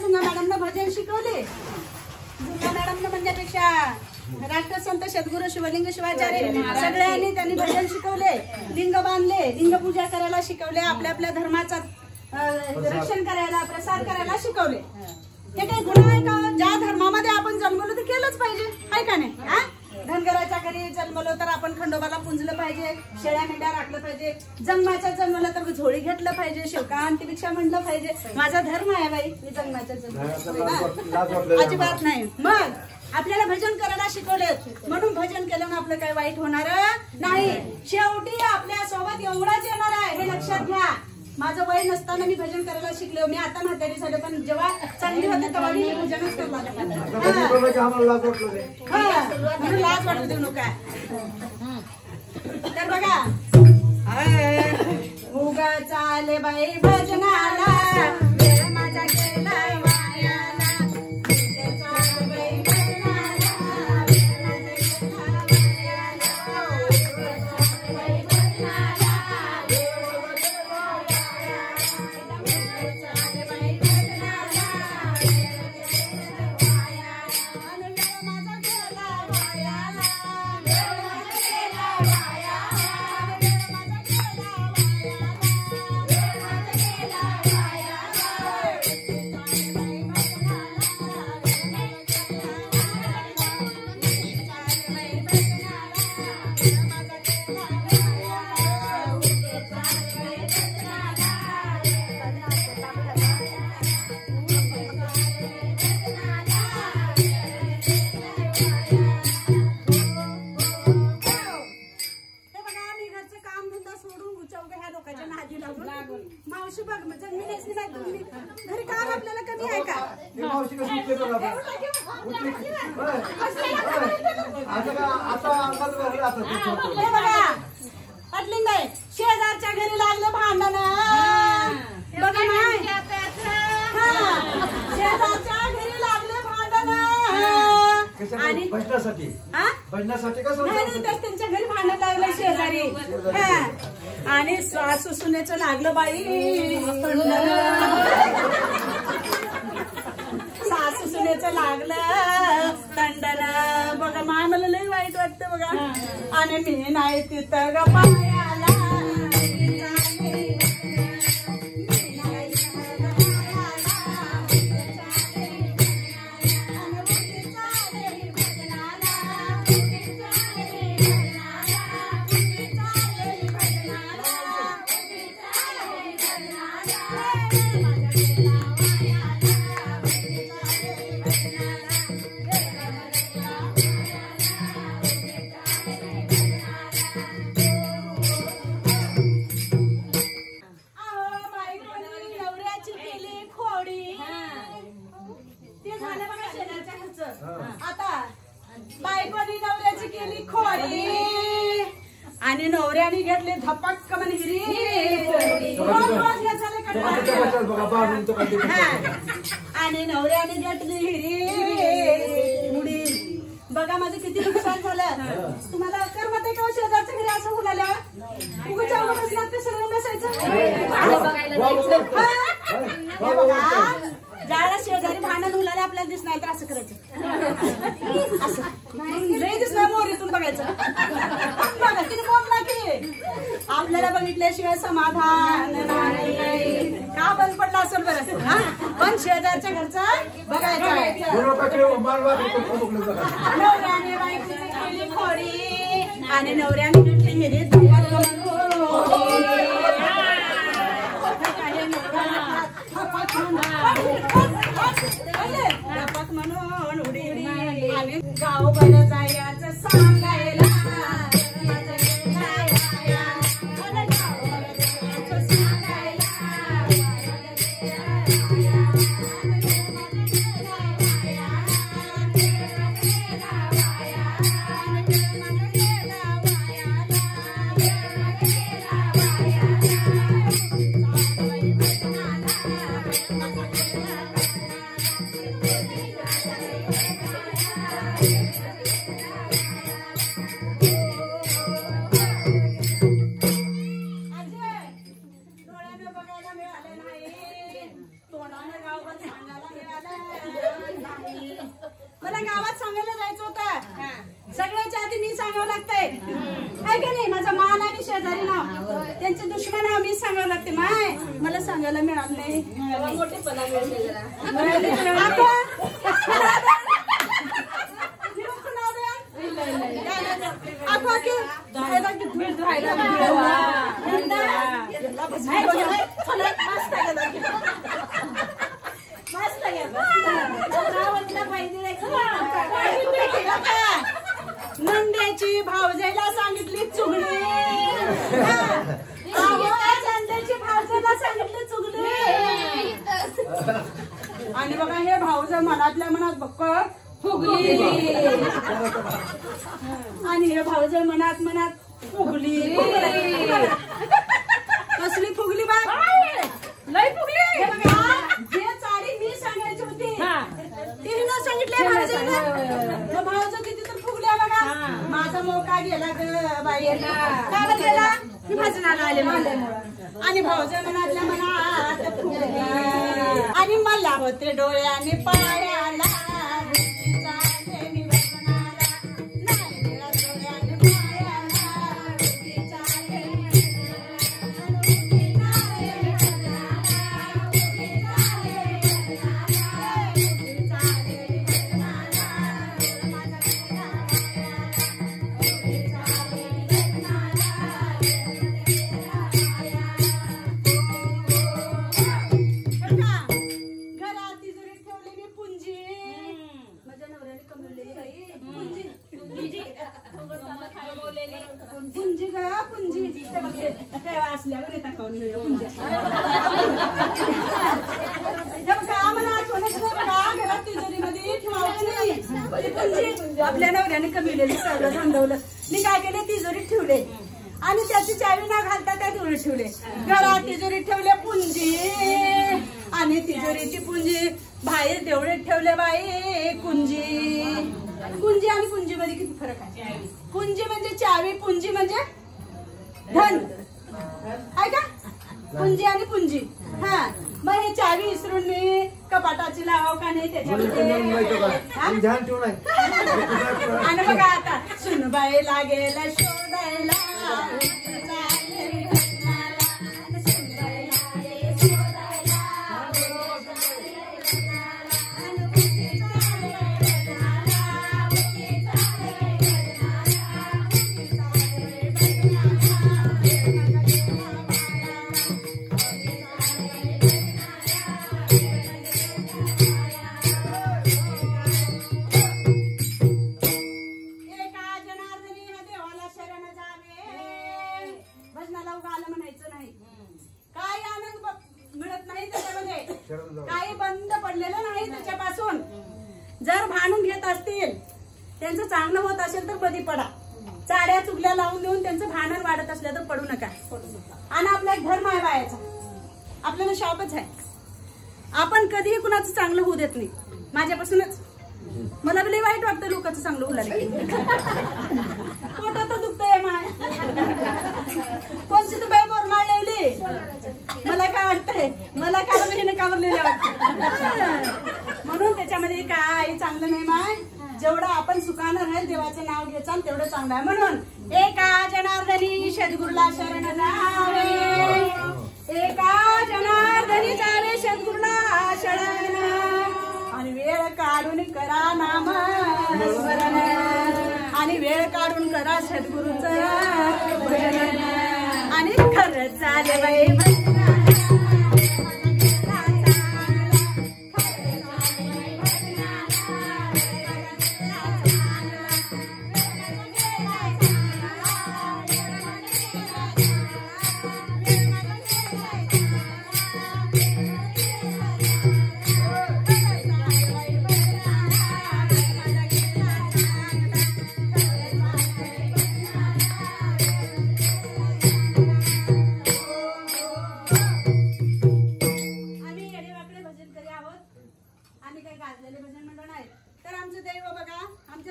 झुंगा मॅडमनं भजन शिकवले. झुंगा मॅडमनं म्हणण्यापेक्षा राष्ट्रसंत सद्गुरू शिवलिंग शिवाचार्य सगळ्यांनी त्यांनी भजन शिकवले, लिंग बांधले, लिंग पूजा करायला शिकवले, आपल्या आपल्या धर्माचा रक्षण करायला, प्रसार करायला शिकवले. हे काही गुन्हा आहे का? ज्या धर्मामध्ये आपण जन्मलो ते केलंच पाहिजे, आहे का नाही? हा, धनगराच्या घरी जन्मलो तर आपण खंडोबाला पुंजलं पाहिजे, शेळ्या मेंढ्या राखलं पाहिजे, जन्माच्या जन्मला तर झोळी घेतलं पाहिजे, शिवकांतीपेक्षा म्हणलं पाहिजे. माझा धर्म आहे बाई, मी जन्माच्या जन्म अजिबात नाही. मग आपल्याला भजन करायला शिकवले म्हणून भजन केल्यानं आपलं काही वाईट होणार नाही. शेवटी आपल्या सोबत एवढाच येणार आहे हे लक्षात घ्या. माझं वय नसताना मी भजन करायला शिकले. मी आता म्हातारी झाले, पण जेव्हा चांगली होते तेव्हा मी भजनच करला. म्हणून लाज वाटू देऊ नका. तर बघा, उगा चाले बाई भजनाला, माझा गेला मावशी बघ घरी काम आपल्याला कधी आहे का? अटलिंग नाही, शेजारच्या घरी लागलं भांडण. बघा नाही, शेजारच्या घरी लागले भांडण आणि भजनासाठी कसं त्यांच्या घरी भांडण लागलं शेजारी. आणि सासू सुनेचं लागलं बाई, सासू सुनेचं लागलं तंडन. बघा मला लई वाईट वाटतं बघा. आणि मी नाही तिथं ग पायाला, आता बायकोनी नवऱ्याची केली खोडी आणि नवऱ्याने घेतले धपक म्हणे हिरी. आणि नवऱ्याने घेतली हिरी मुडी. बघा माझं किती नुकसान झालं. तुम्हाला करमत आहे का शेजारच्या घरी असं बोलायला? उगाच बसला ते सगळं बसायचं. ज्याला शेजारी भांडण उलाले आपल्याला दिसणार तर असं करायचं, असं नाही दिसणार मोरीतून बघायचं. बघा तिने बोलला की आपल्याला बघितल्याशिवाय समाधान नाही. का बंद पडला असेल बरं, पण शेजारच्या घरचा बघायचं. नवऱ्याने बायकोची केली खोडी आणि नवऱ्याने घेतली हिरी. म्हणून उडी आणि गाव बरं जायचं सांगायला. मला गावात सांगायला जायचं होतं. सगळ्याच्या आधी मी सांगावं लागतंय काय का नाही. माझा मान आणि शेजारी नाव त्यांचे दुश्मन नाव मी सांगावं लागते. माय मला सांगायला मिळालं नाही. मोठेपणा नंद्याची भावजाईला सांगितली चुगली. नंद्याची भावजाईला सांगितली चुगली. आणि बघा हे भाऊजा मनातल्या मनात बक्क फुगली. आणि हे भाऊजा मनात मनात फुगली. कसली फुगली बा लय फुगली. जे चाळी मी सांगायची होती तिने न सांगितले भाऊजाईला. भाऊजा किती तर फुगल्या बघा. माझा मोका गेला ग बाई. काय गेला मी भजनाला आले माल्यामुळं. आणि भाऊजा मनातल्या मनात फुगली. आणि मला होते डोळ्याने पायाला पुंजी गा पुंजी असल्यावर येता घरात तिजोरीमध्ये ठेवायची. आपल्या नवऱ्याने कमिलेली सगळं थांबवलं. मी काय केले तिजोरीत ठेवले आणि त्याची चावी न घालता त्या तिजोरीत ठेवले. घरात तिजोरीत ठेवले पुंजी आणि तिजोरीची पुंजी बाहेर तेवढे ठेवले बाई कुंजी. कुंजी आणि पुंजी मध्ये किती फरक आहे. कुंजी म्हणजे चावी पुंजी म्हणजे धन आहे का. पुंजी आणि पुंजी. हा मग हे चावी विसरून मी कपाटाची लावाव का नाही त्याच्यामध्ये. आणि बघा आता सुनबाई लागेल शोधायला. काही बंद पडलेलं नाही त्याच्यापासून. जर भांडून घेत असतील त्यांचं चांगलं होत असेल तर कधी पडा. चाड्या चुगल्या लावून देऊन त्यांचं भांडण वाढत असलं तर पडू नका. आणि आपला एक धर्म आहे बायाचा. आपल्याला शापच आहे. आपण कधीही कुणाचं चांगलं होऊ देत नाही. माझ्यापासूनच मला लई वाईट वाटतं लोकांचं चांगलं होऊ. पोटात दुखतंय माय. कोणची तू बाई बोरमाळ लावली. मला काय वाटतंय मला काय बहिणी कावरलेल्या वाटत. म्हणून त्याच्यामध्ये काही चांगलं नाही माय. जेवढं आपण सुखानं राहील देवाचं नाव घ्यायचं तेवढं चांगलं आहे. म्हणून एका जनार्दनी सद्गुरूला शरण जावे. एका जनार्दनी जावे सद्गुरूला शरण. आणि वेळ काढून करा नाम स्मरण. आणि वेळ काढून करा सद्गुरूचं भजन. आणि खरंच झाले बाई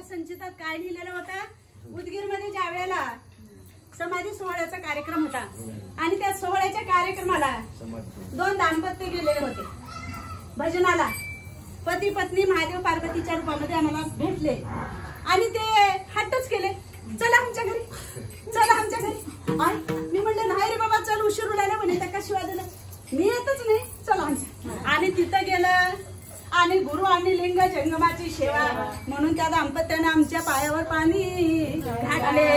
संचितात काय लिहिलेलं होतं. उदगीर मध्ये ज्या वेळेला समाधी सोहळ्याचा कार्यक्रम होता आणि त्या सोहळ्याच्या कार्यक्रमाला 2 दाम्पत्य गेलेले होते भजनाला. पती पत्नी महादेव पार्वतीच्या रूपामध्ये आम्हाला भेटले आणि ते हट्टच केले, चला आमच्या घरी, चला आमच्या घरी. मी म्हणलं नाही रे बाबा, चल उशीर उडाला म्हणे, त्या शिवाय दिलं मी येतच नाही, चला आमच्या. आणि तिथं गेलं आणि गुरु आणि लिंग जंगमाची सेवा म्हणून त्या दाम्पत्याने आमच्या पायावर पाणी घातले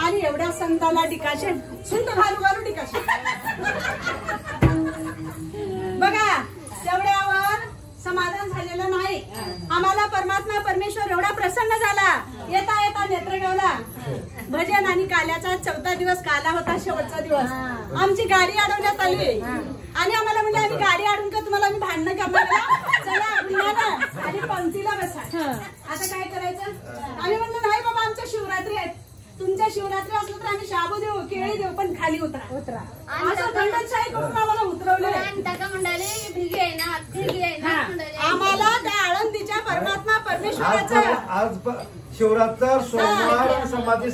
आणि एवढ्या संताला डिकाशन, सुंत घालू घालू डिकाशन बघा. तेवढ्यावर समाधान झालेलं नाही. आम्हाला परमात्मा परमेश्वर एवढा प्रसन्न झाला. येता येता नेत्रगावला भजन आणि काल्याचा 4था दिवस काला होता, शेवटचा दिवस. आमची गाडी अडवण्यात आली आणि आम्हाला म्हणजे आम्ही गाडी अडवून का तुम्हाला आम्ही भांडणं करणार का? चला गुन्हा आणि पंक्तीला बसा. आता काय करायचं? आम्ही म्हणलं नाही बाबा, आमच्या शिवरात्री आहेत, तुमच्या शिवरात्री असलं तर आम्ही शाबू देऊ, केळी देऊ, पण खाली उतरा. असं दंडशाही करून आम्हाला उतरवलं. आम्हाला त्या आळंदीच्या परमात्मा परमेश्वराचं आज शिवरात्र सोमवार समाधी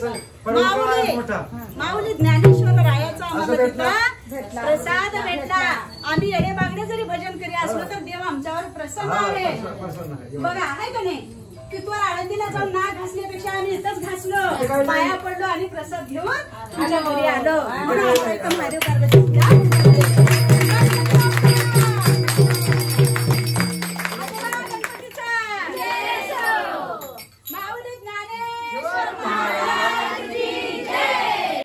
मोठा माऊली ज्ञानेश्वर रायाचा आम्हाला तिथं प्रसाद भेटला. आम्ही येडे बागडे जरी भजन करी असलो तर देव आमच्यावर प्रसन्न आहे. बघा आहे का नाही? तिथवर आळंदीला जाऊन नाक घासण्यापेक्षा आम्ही इथंच घासलो, पाया पडलो आणि प्रसाद घेऊन आमच्या घरी आलो. महादेव पार्वती